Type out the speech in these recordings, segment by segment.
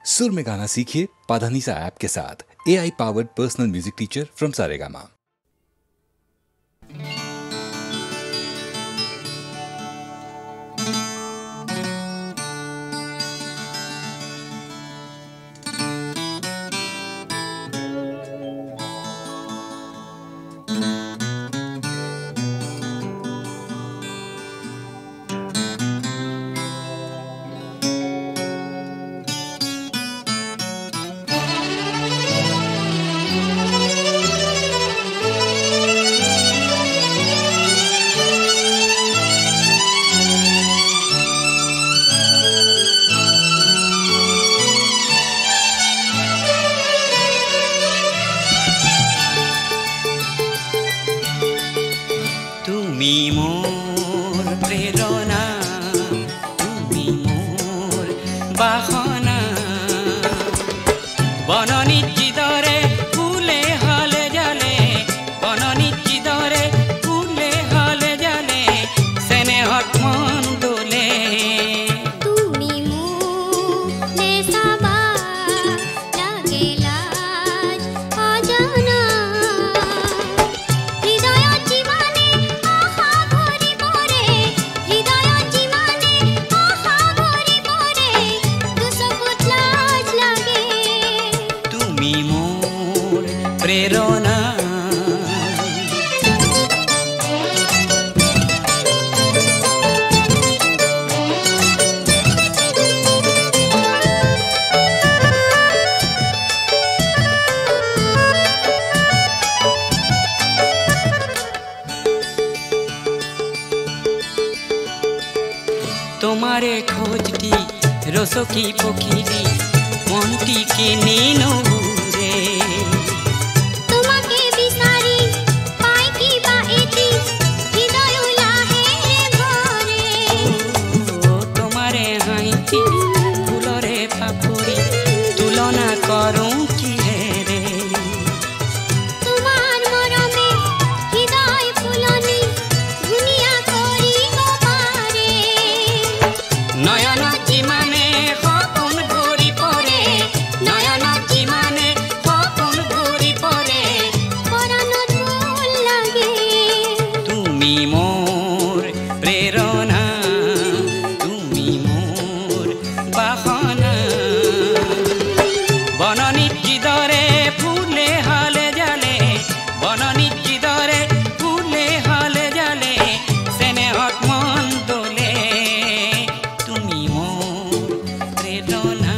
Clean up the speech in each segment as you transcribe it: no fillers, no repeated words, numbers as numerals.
सुर में गाना सीखिए पाधानीसा ऐप के साथ। AI powered personal music teacher from Saregama. তুমি মোর প্রেরণা, তুমি মোর বাসনা, বননিত যিদৰে ফুলে হলে জালে, বননিত যিদৰে ফুলে হলে জালে, চেনেহত মন দোলে। তুমি মোক নেচাবা লাগে লাজ অজানা, হৃদয়ত যিমানে আশা ভৰি পৰে, হৃদয়ত যিমানে আশা ভৰি পৰে, দুচকুত লাজ লাগে। তুমি মোৰ প্ৰেৰণা। তোমাৰে খোঁজটি ৰসকি পখিলি, মনটিকে নিনুৰে। তোমাকে বিচাৰি পাই কিবা এটি, হৃদয় লাহেৰে ভৰে। তোমাৰে হাঁহি ফুলৰে পাপড়ি, তুলনা কৰুঁ কিহেৰে। তোমাৰ মৰমে হৃদয় ফুলনি ধুনীয়া কৰিব পাৰে। নয়নত যিমানে সপোন ঘূৰি পৰে, নয়নত যিমানে সপোন ঘূৰি পৰে, পৰাণত মোৰ লাগে। তুমি মোৰ প্ৰেৰণা, তুমি মোৰ বাসনা, বননিত যিদৰে ফুলে হলে জালে, বননিত যিদৰে ফুলে হলে জালে, চেনেহত মন দোলে। তুমি মোৰ প্ৰেৰণা।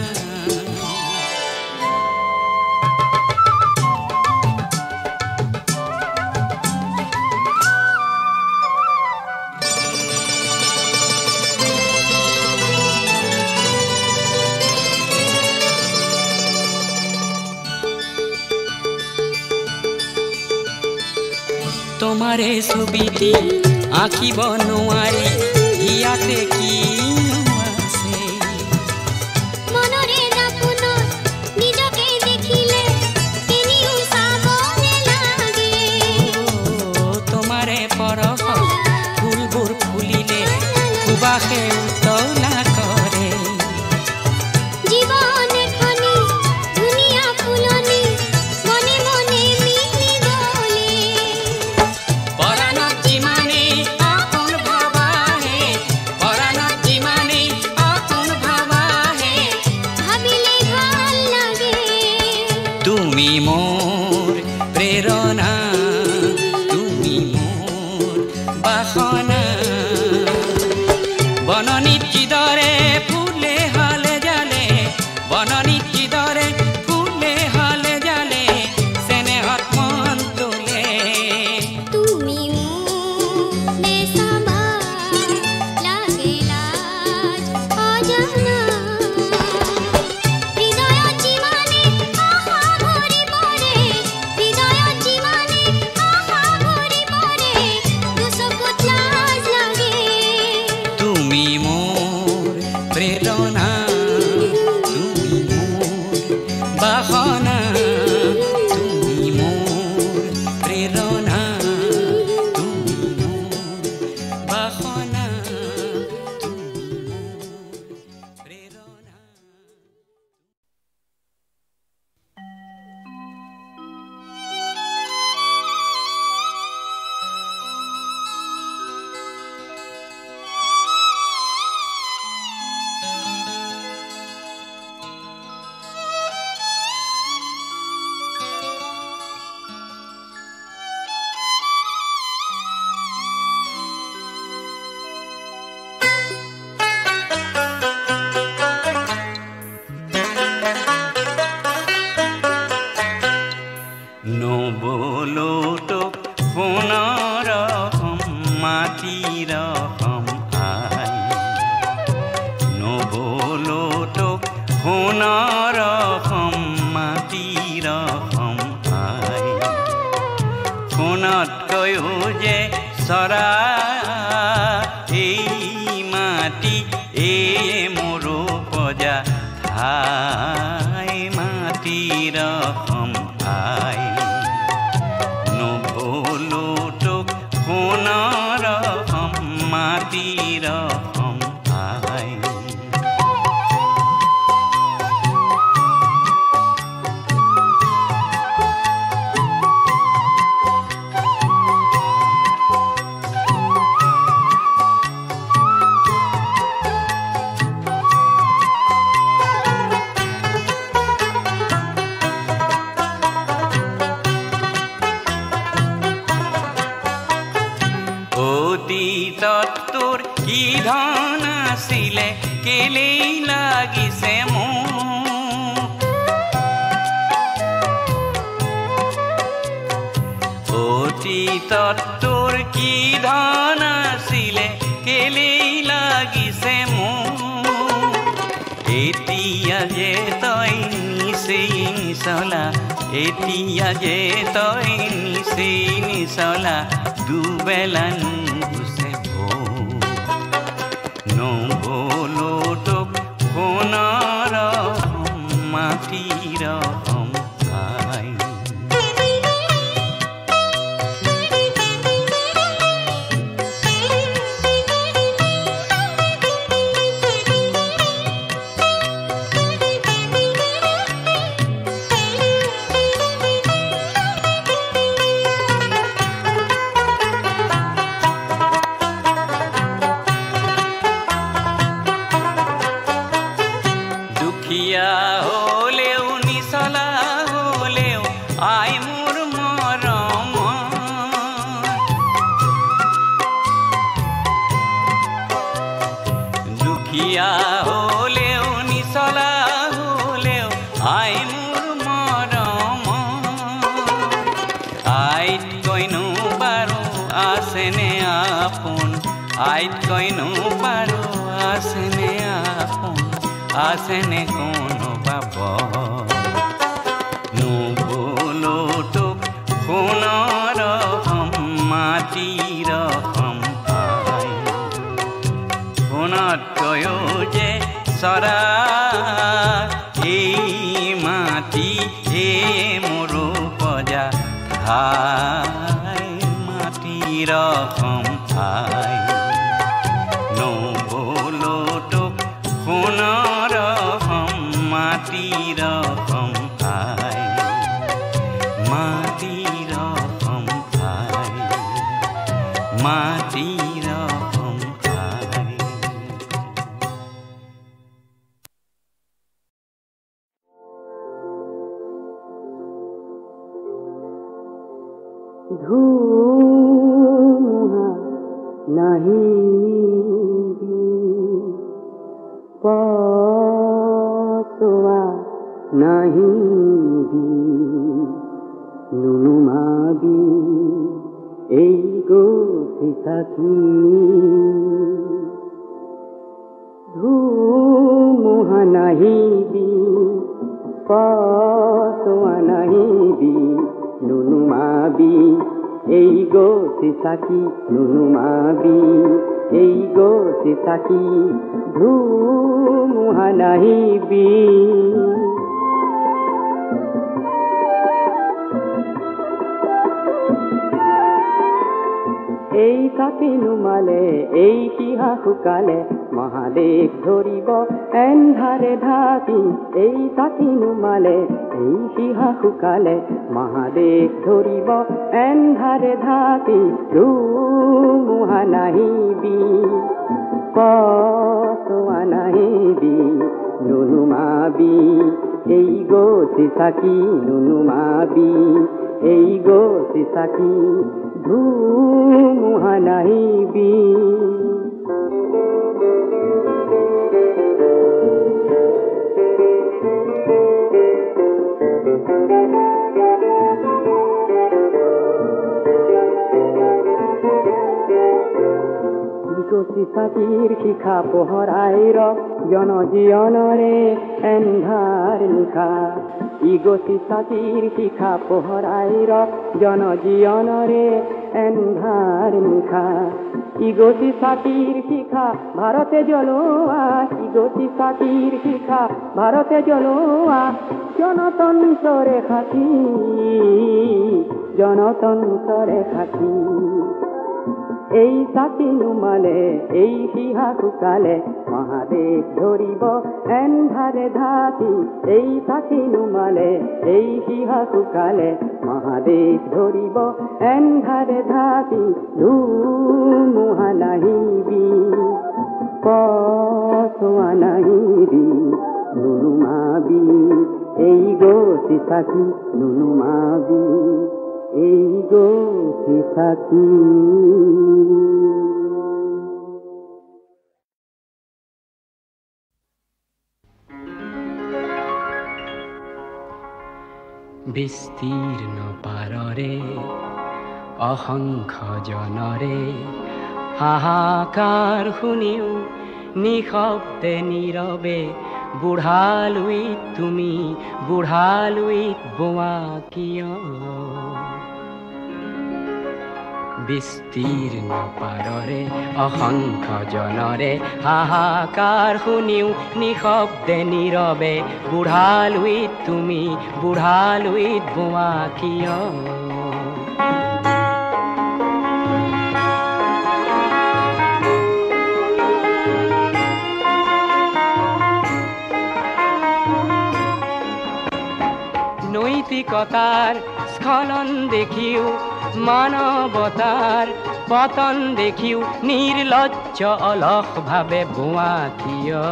তোমাৰে ছবিটি আঁকিব নোৱাৰি, ইয়াতে কিনো আছে। মনৰে দাপোনত নিজকে দেখিলে কেনিও চাবলে লাগে। তোমাৰে পৰশ ফুলবোৰ ফুলিলে সুবাসে উতলা কৰে। জীৱন এখনি ধুনীয়া ফুলনি, মনে মনে মিলি গ'লে। পৰাণত যিমানে আপোন ভাবাহে, পৰাণত যিমানে আপোন ভাবাহে, ভাবিলে ভাল লাগে। তুমি মোৰ প্ৰেৰণা, তুমি মোৰ বাসনা, বননিত যিদৰে ফুলে হলে জালে, বননিত যিদৰে ফুলে হলে জালে, চেনেহত মন দোলে। তুমি মোক নেচাবা লাগে লাজ অজানা, হৃদয়ত যিমানে আশা ভৰি পৰে, হৃদয়ত যিমানে সোণৰ মাটিৰ আই সোণতকৈও যে চৰা এই মাটি এই মোৰ প্ৰজা ঠাই মাটিৰ আই নভলো তোক সোণৰ মাটিৰ আই তোৰ কি ধন আছিলে কেলেই লাগিছে মোক অতীতত তোৰ কি ধন আছিলে কেলেই লাগিছে মোক এতিয়া যে তই নিচেই নিচলা এতিয়া যে তই নিচেই নিচলা দুবেলা নভলো তোক সোণৰ মাটিৰ আই আইত কইনো পাৰো আছেনে আপোন আছেনে কোনো বাব নভলো তোক সোণৰ মাটিৰ আই সোণতকৈও যে চৰা এই মাটি এই মোৰ প্ৰজা ঠাই মাটিৰ আই নভলো তোক সোণৰ মাটিৰ আই মাটিৰ আই মাটিৰ আই ধুমুহা নাহি পছোৱা নাহি নুনুমাবি এই গছি থাকি ধুমুহা নাহিবি পছোৱা নাহিবি নুনুমাবি এই গছি থাকি নুনুমাবি এই গছি থাকি ধুমুহা নাহিবি এই চাকি নুমালে এই শিহা শুকালে মহাদেশ ধৰিব এন্ধাৰে ঢাকি এই চাকি নুমালে এই শিহা শুকালে মহাদেশ ধৰিব এন্ধাৰে ঢাকি ধুমুহা নাহিবি পছোৱা নাহিবি নুনুমাবি এই গছি থাকি নুনুমাবি এই গছি থাকি ধুমুহা নাহিবি গছি থাকিৰ শিখা পোহৰাই ৰ জনজীৱনৰে এন্ধাৰ নিশা ইগতি ছাতিৰ শিখা পোহৰাই ৰখ জনজীৱনৰে এন্ধাৰ নিশা ইগতি ছাতিৰ শিখা ভাৰতে জ্বলোৱা ইগতি ছাতিৰ শিখা ভাৰতে জ্বলোৱা জনতন্ত্ৰৰে সাথী জনতন্ত্ৰৰে সাথী এই চাকি নুমালে এই শিহা শুকালে মহাদেশ ধৰিব এন্ধাৰে ধাতি এই চাকি নুমালে এই শিহা শুকালে মহাদেশ ধৰিব এন্ধাৰে ধাতি ধুমুহা নাহিবি পছোৱা নাহিবি নুনুমাবি এই গতি চাকি নুনুমাবি এই গতি চাকি বিস্তীৰ্ণ পাৰৰে অসংখ্য জনৰে হাহাকাৰ শুনিও নিশব্দে নীৰৱে বুঢ়ালুইত তুমি বুঢ়ালুইত বোৱা কিয় বিস্তীৰ্ণ পাৰৰে অসংখ্য জনৰে হাহাকাৰ শুনিও নিশব্দে নীৰৱে বুঢ়ালুইত তুমি বুঢ়ালুইত বোৱা কিয় নৈতিকতাৰ স্খলন দেখিও মানৱতাৰ পতন দেখিও নিৰ্লজ্জ অলসভাৱে বোৱা কিয়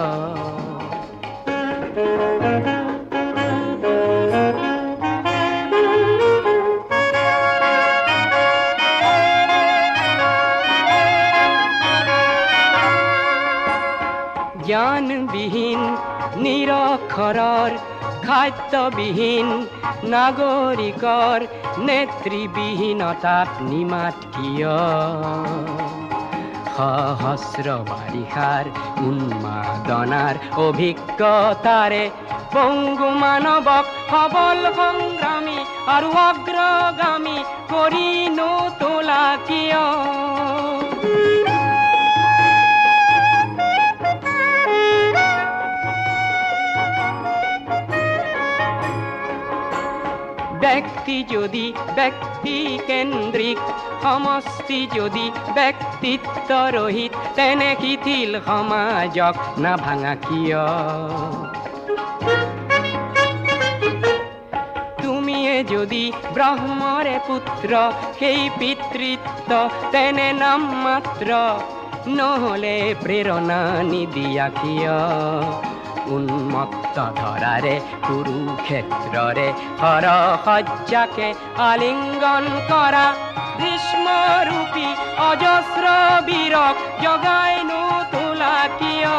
জ্ঞানবিহীন নিৰক্ষৰৰ খাদ্যবিহীন নাগৰিকৰ নেতৃবিহীনতাত নিমাত কিয় সহস্ৰ বাৰিষাৰ উন্মাদনাৰ অভিজ্ঞতাৰে পংগু মানৱক সবল সংগ্ৰামী আৰু অগ্ৰগামী কৰি নোতোলা কিয় ব্যক্তি যদি ব্যক্তি কেন্দ্ৰিক সমষ্টি যদি ব্যক্তিত্ব ৰহিত তেনে শিথিল সমাজক নাভাঙা কিয় তুমিয়ে যদি ব্ৰহ্মৰে পুত্ৰ সেই পিতৃত্ব তেনে নাম মাত্ৰ নহলে প্ৰেৰণা নিদিয়া কিয় উন্মত্ত ধৰাৰে কুৰুক্ষেত্ৰৰে হৰসজ্জাকে আলিংগন কৰা ভীষ্মৰূপী অজস্ৰ বীৰক জগাই নোতোলা কিয়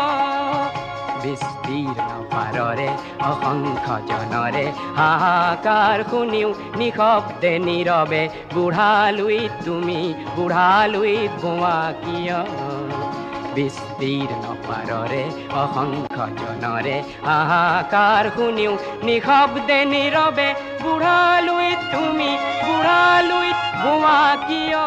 বিস্তীৰ্ণ পাৰৰে অসংখ্য জনৰে হাহাকাৰ শুনিও নিশব্দে নীৰৱে বুঢ়ালুইত তুমি বুঢ়ালুইত বোৱা কিয় বিস্তীৰ্ণ পাৰৰে অসংখ্য জনৰে হাহাকাৰ শুনিও নিশব্দে নীৰৱে বুঢ়ালুইত তুমি বুঢ়ালুইত বোৱা কিয়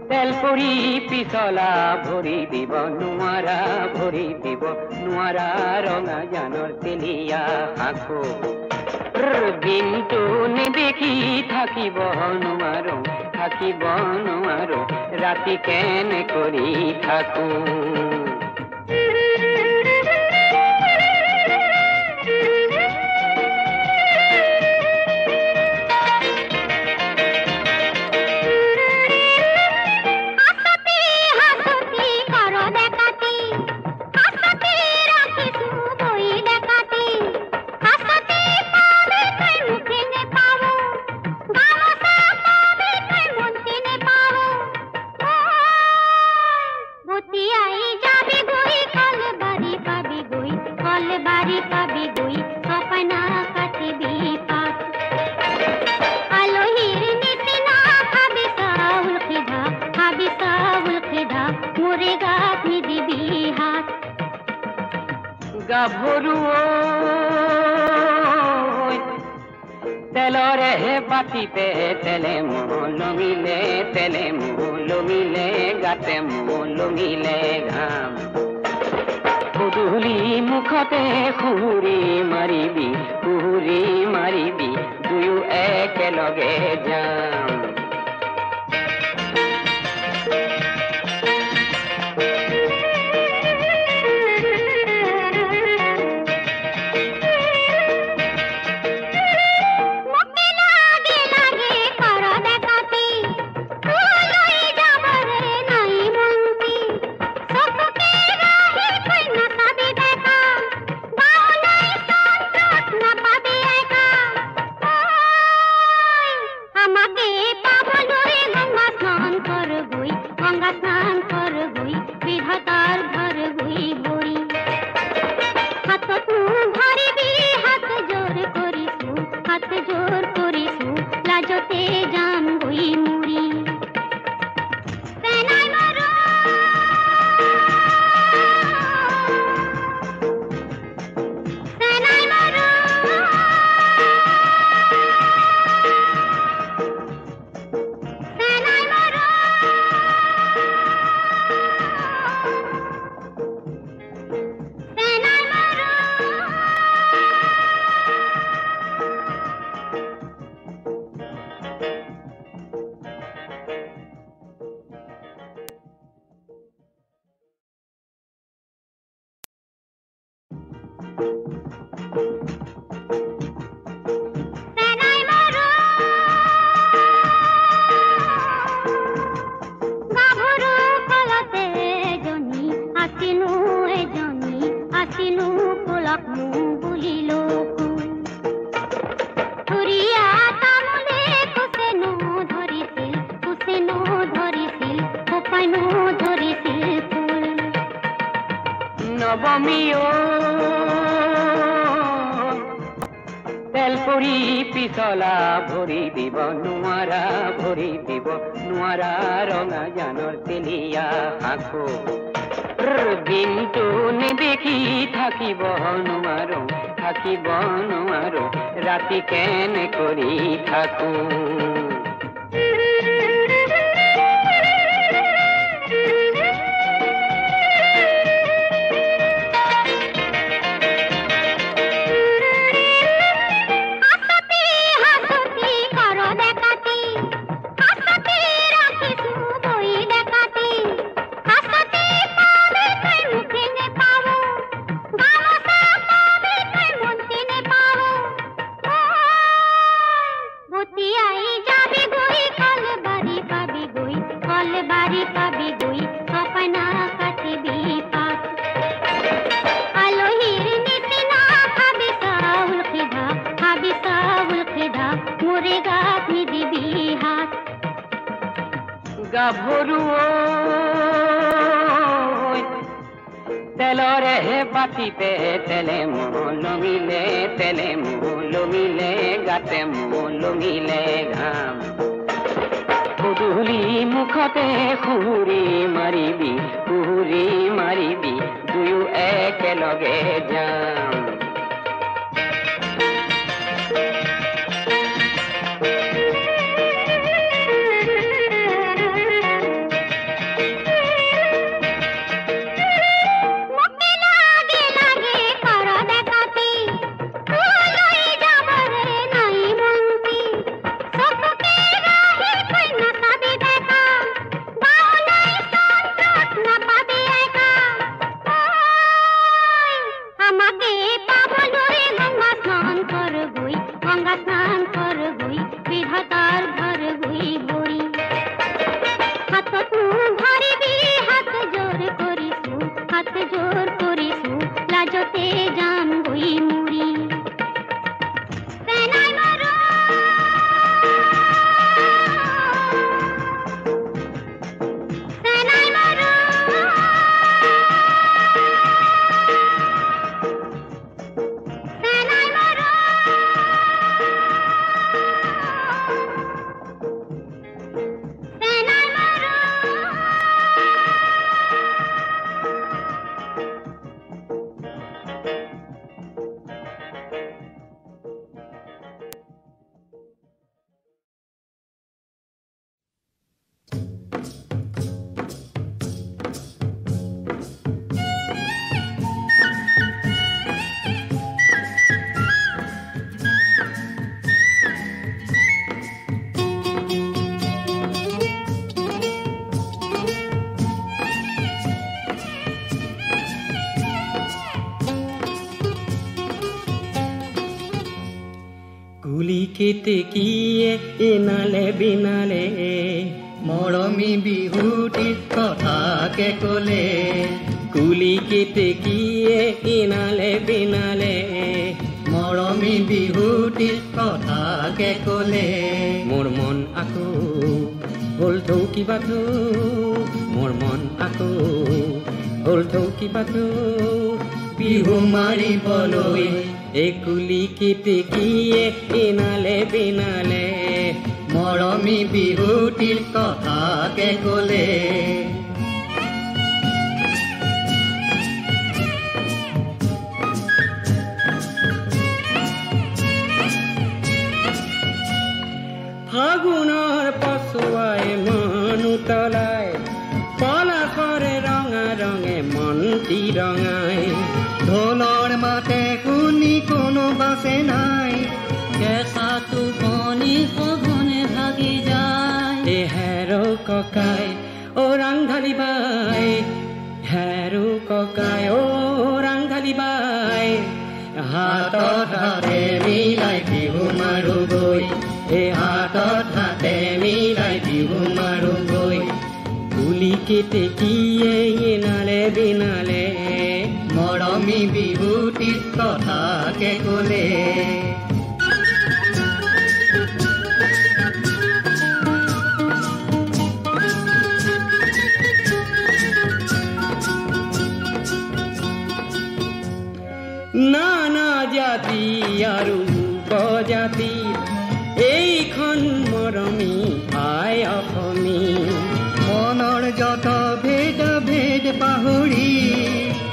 তেলপুৰি পিছলা ভৰি দিব নোৱাৰা ভৰি দিব নোৱাৰা ৰঙা জানৰ তেলীয়া শাখো দিনটো নেদেখি থাকিব নোৱাৰো ৰাতি কেনে কৰি থাকো গাভৰু তেলৰে বাতিতে তেলে লমিলে গাতে লমিলে ঘাম গধূলি মুখতে সুহুৰি মাৰিবি দুয়ো একেলগে যাম তেলপুৰি পিছলা ভৰি দিব নোৱাৰা ৰঙা জানৰ তেলিয়া সাঁকো দিনটো নেদেখি থাকিব নোৱাৰো ৰাতি কেনে কৰি থাকো গাভৰু তেলৰে বাতিতে তেলে লমিলে গাতে লমিলে ঘাম গধূলি মুখতে সুহুৰি মাৰিবি দুয়ো একেলগে যাম আমাকে কেতেকীয়ে ইনালে বিনালে মৰমী বিহুটিৰ কথাকে ক'লে কুলি কেতেকীয়ে ইনালে বিনালে মৰমী বিহুটিৰ কথাকে ক'লে মোৰ মন আকৌ হ'ল থৌকি বাথৌ মোৰ মন আকৌ হ'ল থৌকি বাথৌ বিহু মাৰিবলৈ এই কুলি কেতেকীয়ে ইনালে বিনালে মৰমী বিহুটিৰ কথাকে ক'লে ফাগুনৰ পছুৱাই মন উতলাই পলাশৰে ৰঙা ৰঙে মনটি ৰঙাই ঢোলৰ মাতে শুনি কোনো বাছে নাই কেঁচা টোপনি সঘনে ভাগি যায় এ হেৰো ককাই অ ৰাংঢালী বাই হেৰো ককাই অ ৰাংঢালী বাই হাতত হাতে মিলাই বিহু মাৰোগৈ এই হাতত হাতে মিলাই বিহু মাৰোগৈ কুলি কেতেকীয়ে ইনালে বিনালে মৰমী বিহুটিৰ কথাকে ক'লে নানা জাতি আৰু উপজাতি এইখন মৰমী আই অসমী মনৰ যত ভেদ ভেদ পাহৰি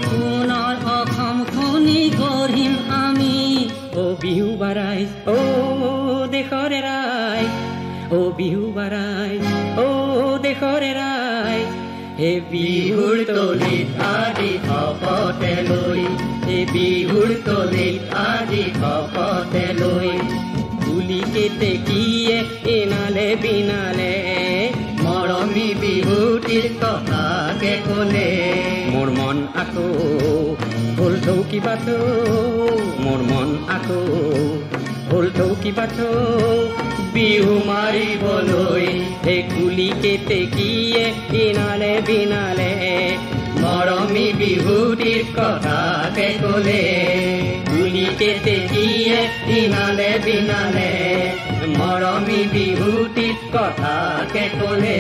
পুনৰ অসম খনি গঢ়িম আমি অ বিহু বাৰাই অ দেশৰে ৰাই অ বিহু বাৰাই অ দেশৰে ৰাই হে বিহুৰ তলিত আদি শপতে লৈ হে বিহুৰ তলিত আদি শপতে লৈ কুলি কেতেকীয়ে ইনালে বিনালে মৰমী বিহুটিৰ কথাকে ক'লে মোৰ মন আকৌ হ'ল থৌকি বাথৌ মোৰ মন আকৌ হ'ল থৌকি বাথৌ বিহু মাৰিবলৈ হে কুলি কেতেকীয়ে ইনালে বিনালে মৰমী বিহুটিৰ কথাকে ক'লে কুলি কেতেকীয়ে ইনালে বিনালে মৰমী বিহুটিৰ কথাকে ক'লে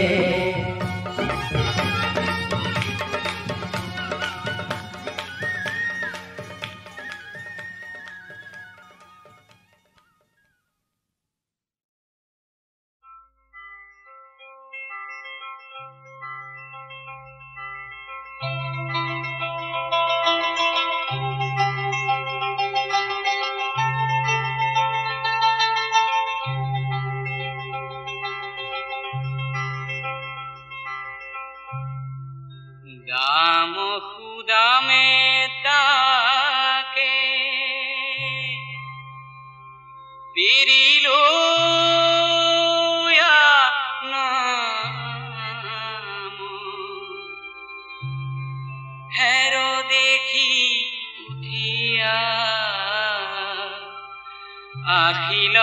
দাম সুদামে তাকে বিৰিলো নাম হেৰ দেখি উঠিয়া আহিল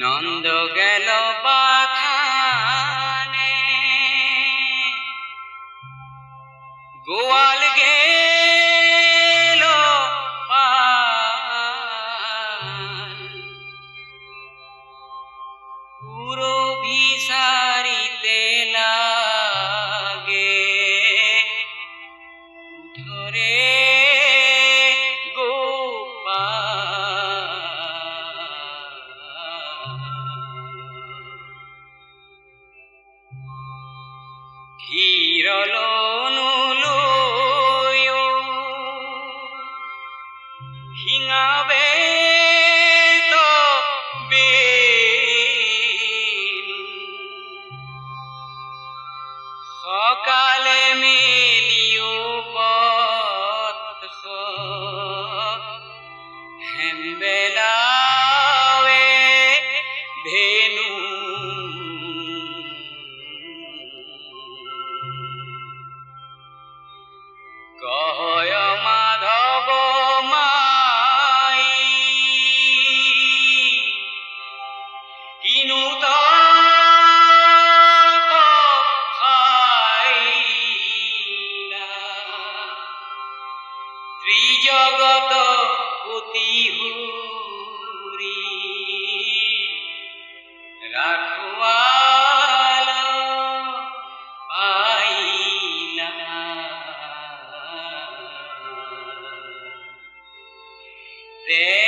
নন্দ গেল বাখানে গোয়াল গেল পুৰো ভিসাৰিতে লাগে ধৰে ক্ষীৰলনুলো ত্ৰিজগত অতিহুৰি ৰাখোয়াল পাইলা তে